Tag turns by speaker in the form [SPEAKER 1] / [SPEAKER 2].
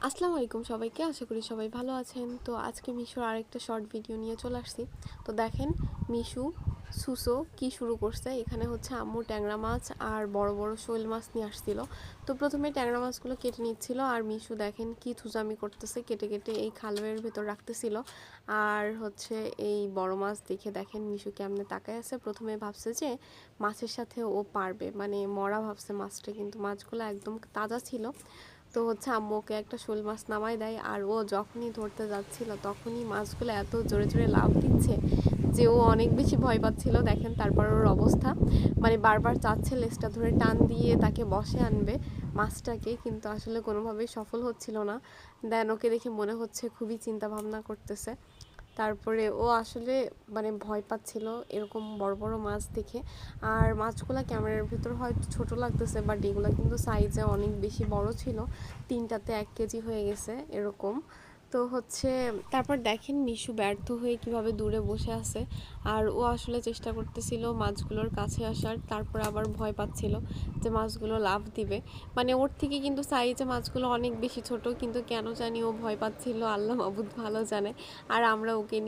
[SPEAKER 1] আসসালামু আলাইকুম সবাইকে, আশা করি সবাই ভালো আছেন। তো আজকে মিশুর আরেকটা শর্ট ভিডিও নিয়ে চলে আসছি। তো দেখেন মিশু সুসো কি শুরু করছে। এখানে হচ্ছে আম্মু ট্যাংরা মাছ আর বড় বড় শোল মাছ নিয়ে আসছিল। তো প্রথমে ট্যাংরা মাছগুলো কেটে নিচ্ছিল আর মিশু দেখেন কি থুজামি করতেছে, কেটে কেটে এই খালের ভেতর রাখতেছিল। আর হচ্ছে এই বড় মাছ দেখে দেখেন মিশু কেমনে তাকায় আছে। প্রথমে ভাবছে যে মাছের সাথে ও পারবে, মানে মরা ভাবছে মাছটা, কিন্তু মাছগুলো একদম তাজা ছিল। তো হচ্ছে আম্মু ওকে একটা শোল মাছ নামায় দেয় আর ও যখনই ধরতে যাচ্ছিল তখনই মাছগুলো এত জোরে জোরে লাফ দিচ্ছে যে ও অনেক বেশি ভয় পাচ্ছিল। দেখেন তারপর ওর অবস্থা, মানে বারবার চাচ্ছে লেজটা ধরে টান দিয়ে তাকে বসে আনবে মাছটাকে, কিন্তু আসলে কোনোভাবেই সফল হচ্ছিল না। দেন ওকে দেখে মনে হচ্ছে খুবই চিন্তা ভাবনা করতেছে। তারপরে ও আসলে মানে ভয় পাচ্ছিল এরকম বড় বড় মাছ দেখে। আর মাছগুলো ক্যামেরার ভিতর হয়তো ছোট লাগতেছে, বাট এগুলো কিন্তু সাইজে অনেক বেশি বড় ছিল। তিনটাতে 1 কেজি হয়ে গেছে এরকম। তো হচ্ছে তারপর দেখেন মিশু ব্যর্থ হয়ে কিভাবে দূরে বসে আছে। আর ও আসলে চেষ্টা করতেছিল মাছগুলোর কাছে আসার, তারপর আবার ভয় পাচ্ছিল যে মাছগুলো লাফ দিবে। মানে ওর থেকে কিন্তু সাইজে মাছগুলো অনেক বেশি ছোট, কিন্তু কেন জানি ও ভয় পাচ্ছিল, আল্লাহ মাবুদ ভালো জানে। আর আমরা ওকে নিয়ে